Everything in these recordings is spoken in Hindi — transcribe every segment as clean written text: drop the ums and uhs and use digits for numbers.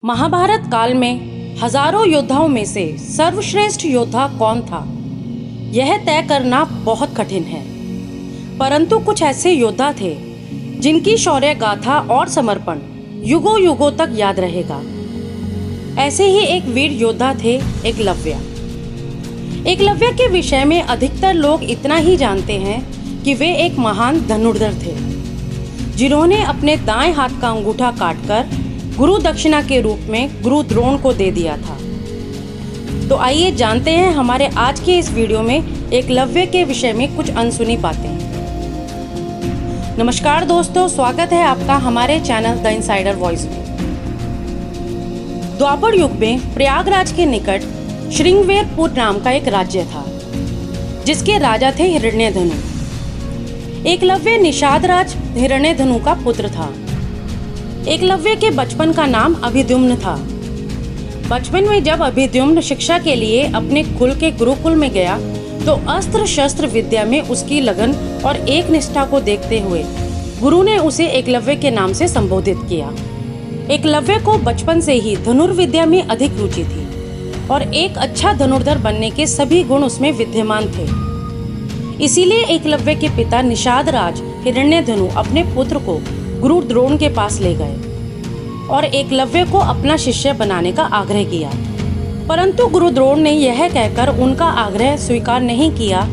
महाभारत काल में हजारों योद्धाओं में से सर्वश्रेष्ठ योद्धा कौन था, यह तय करना बहुत कठिन है। परंतु कुछ ऐसे योद्धा थे जिनकी शौर्य गाथा और समर्पण युगों युगों तक याद रहेगा। ऐसे ही एक वीर योद्धा थे एकलव्य। एकलव्य के विषय में अधिकतर लोग इतना ही जानते हैं कि वे एक महान धनुर्धर थे, जिन्होंने अपने दाएं हाथ का अंगूठा काटकर गुरु दक्षिणा के रूप में गुरु द्रोण को दे दिया था। तो आइए जानते हैं हमारे आज के इस वीडियो में एकलव्य के विषय में कुछ अनसुनी बातें। नमस्कार दोस्तों, स्वागत है आपका हमारे चैनल द इनसाइडर वॉइस में। द्वापर युग में प्रयागराज के निकट श्रृंगवेरपुर नाम का एक राज्य था, जिसके राजा थे हिरण्यधनु। एकलव्य निषाद राज हिरण्यधनु का पुत्र था। एकलव्य के बचपन का नाम अभिद्युम्न था। बचपन में जब अभिद्युम्न शिक्षा के लिए अपने कुल के गुरुकुल में गया तो अस्त्र शस्त्र विद्या में उसकी लगन और एक निष्ठा को देखते हुए गुरु ने उसे एकलव्य के नाम से संबोधित किया। एकलव्य को बचपन से ही धनुर्विद्या में अधिक रुचि थी और एक अच्छा धनुर्धर बनने के सभी गुण उसमें विद्यमान थे। इसीलिए एकलव्य के पिता निषाद राज हिरण्यधनु अपने पुत्र को गुरु द्रोण के पास ले गए और एकलव्य को अपना शिष्य बनाने का आग्रह किया। परंतु गुरु द्रोण ने यह कहकर उनका आग्रह स्वीकार नहीं किया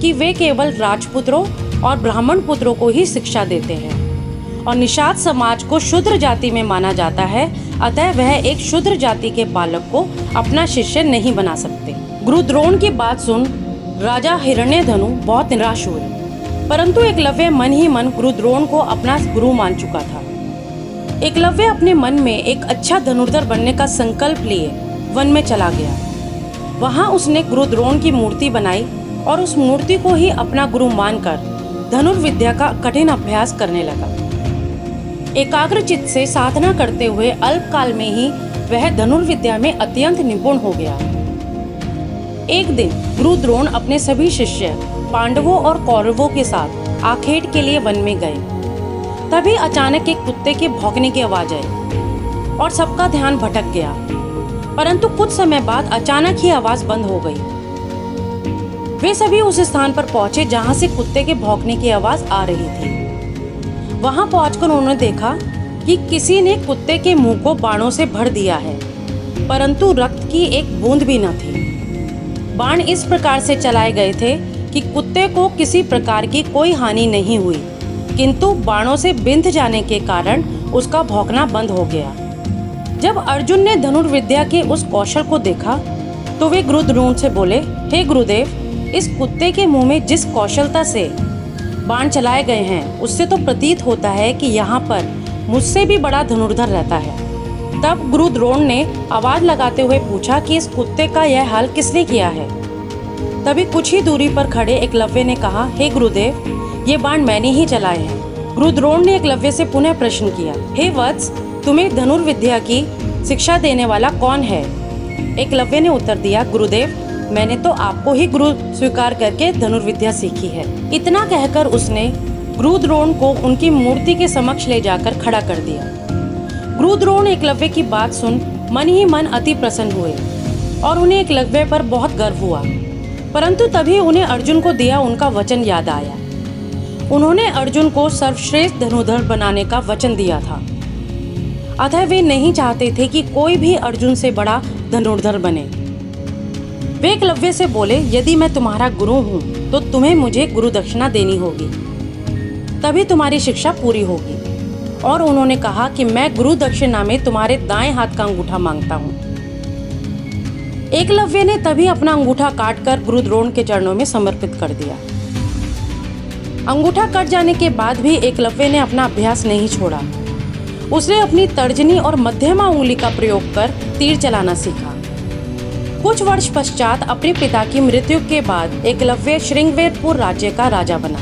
कि वे केवल राजपुत्रों और ब्राह्मण पुत्रों को ही शिक्षा देते हैं और निषाद समाज को शूद्र जाति में माना जाता है, अतः वह एक शूद्र जाति के बालक को अपना शिष्य नहीं बना सकते। गुरु द्रोण की बात सुन राजा हिरण्यधनु बहुत निराश हुए, परंतु एकलव्य मन ही मन गुरु द्रोण को अपना गुरु मान चुका था। एकलव्य अपने मन में एक अच्छा धनुर्धर बनने का संकल्प लिए वन में चला गया। वहां उसने गुरु द्रोण की मूर्ति बनाई और उस मूर्ति को ही अपना गुरु मानकर धनुर्विद्या का कठिन अभ्यास करने लगा। एकाग्रचित्त से साधना करते हुए अल्पकाल में ही वह धनुर्विद्या में अत्यंत निपुण हो गया। एक दिन गुरु द्रोण अपने सभी शिष्य पांडवों और कौरवों के साथ आखेट के लिए वन में गए। तभी अचानक एक कुत्ते के भौंकने की आवाज आई और सबका ध्यान भटक गया। परंतु कुछ समय बाद अचानक ही आवाज बंद हो गई। वे सभी उस स्थान पर पहुंचे जहां से कुत्ते के भौंकने की आवाज आ रही थी। वहां पहुंचकर उन्होंने देखा कि किसी ने कुत्ते के मुंह को बाणों से भर दिया है, परंतु रक्त की एक बूंद भी न थी। बाण इस प्रकार से चलाए गए थे कि कुत्ते को किसी प्रकार की कोई हानि नहीं हुई, किंतु बाणों से बिंध जाने के कारण उसका भौंकना बंद हो गया। जब अर्जुन ने धनुर्विद्या के उस कौशल को देखा तो वे गुरु द्रोण से बोले, हे गुरुदेव, इस कुत्ते के मुंह में जिस कौशलता से बाण चलाए गए हैं उससे तो प्रतीत होता है कि यहाँ पर मुझसे भी बड़ा धनुर्धर रहता है। तब गुरु द्रोण ने आवाज लगाते हुए पूछा कि इस कुत्ते का यह हाल किसने किया है। तभी कुछ ही दूरी पर खड़े एकलव्य ने कहा, हे गुरुदेव, ये बाण मैंने ही चलाए हैं। गुरु द्रोण ने एकलव्य से पुनः प्रश्न किया, हे वत्स, तुम्हें धनुर्विद्या की शिक्षा देने वाला कौन है? एकलव्य ने उत्तर दिया, गुरुदेव, मैंने तो आपको ही गुरु स्वीकार करके धनुर्विद्या सीखी है। इतना कहकर उसने गुरु द्रोण को उनकी मूर्ति के समक्ष ले जाकर खड़ा कर दिया। गुरु द्रोण एकलव्य की बात सुन मन ही मन अति प्रसन्न हुए और उन्हें एकलव्य पर बहुत गर्व हुआ। परंतु तभी उन्हें अर्जुन को दिया उनका वचन याद आया। उन्होंने अर्जुन को सर्वश्रेष्ठ धनुर्धर बनाने का वचन दिया था, अतः वे नहीं चाहते थे कि कोई भी अर्जुन से बड़ा धनुर्धर बने। वे एकलव्य से बोले, यदि मैं तुम्हारा गुरु हूँ तो तुम्हें मुझे गुरु दक्षिणा देनी होगी, तभी तुम्हारी शिक्षा पूरी होगी। और उन्होंने कहा कि मैं गुरु दक्षिणा में तुम्हारे दाएं हाथ का अंगूठा मांगता हूँ। एकलव्य ने तभी अपना अंगूठा काटकर गुरु द्रोण के चरणों में समर्पित कर दिया। अंगूठा कट जाने के बाद भी एकलव्य ने अपना अभ्यास नहीं छोड़ा। उसने अपनी तर्जनी और मध्यमा उंगली का प्रयोग कर तीर चलाना सीखा। कुछ वर्ष पश्चात अपने पिता की मृत्यु के बाद एकलव्य श्रृंगवेरपुर राज्य का राजा बना।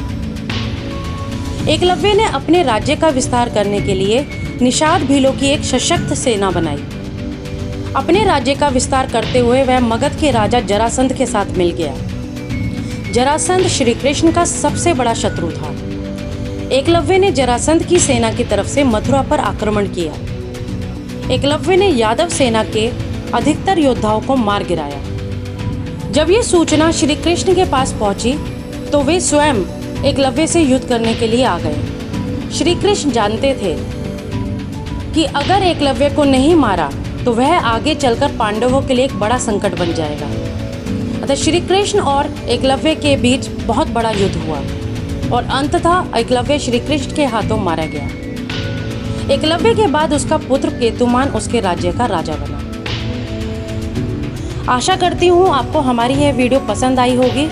एकलव्य ने अपने राज्य का विस्तार करने के लिए निषाद भीलों की एक सशक्त सेना बनाई। अपने राज्य का विस्तार करते हुए वह मगध के राजा जरासंध के साथ मिल गया। जरासंध श्री कृष्ण का सबसे बड़ा शत्रु था। एकलव्य ने जरासंध की सेना की तरफ से मथुरा पर आक्रमण किया। एकलव्य ने यादव सेना के अधिकतर योद्धाओं को मार गिराया। जब ये सूचना श्री कृष्ण के पास पहुंची तो वे स्वयं एकलव्य से युद्ध करने के लिए आ गए। श्री कृष्ण जानते थे कि अगर एकलव्य को नहीं मारा तो वह आगे चलकर पांडवों के लिए एक बड़ा संकट बन जाएगा। अतः श्री कृष्ण और एकलव्य के बीच बहुत बड़ा युद्ध हुआ और अंततः एकलव्य श्री कृष्ण के हाथों मारा गया। एकलव्य के बाद उसका पुत्र केतुमान उसके राज्य का राजा बना। आशा करती हूँ आपको हमारी यह वीडियो पसंद आई होगी।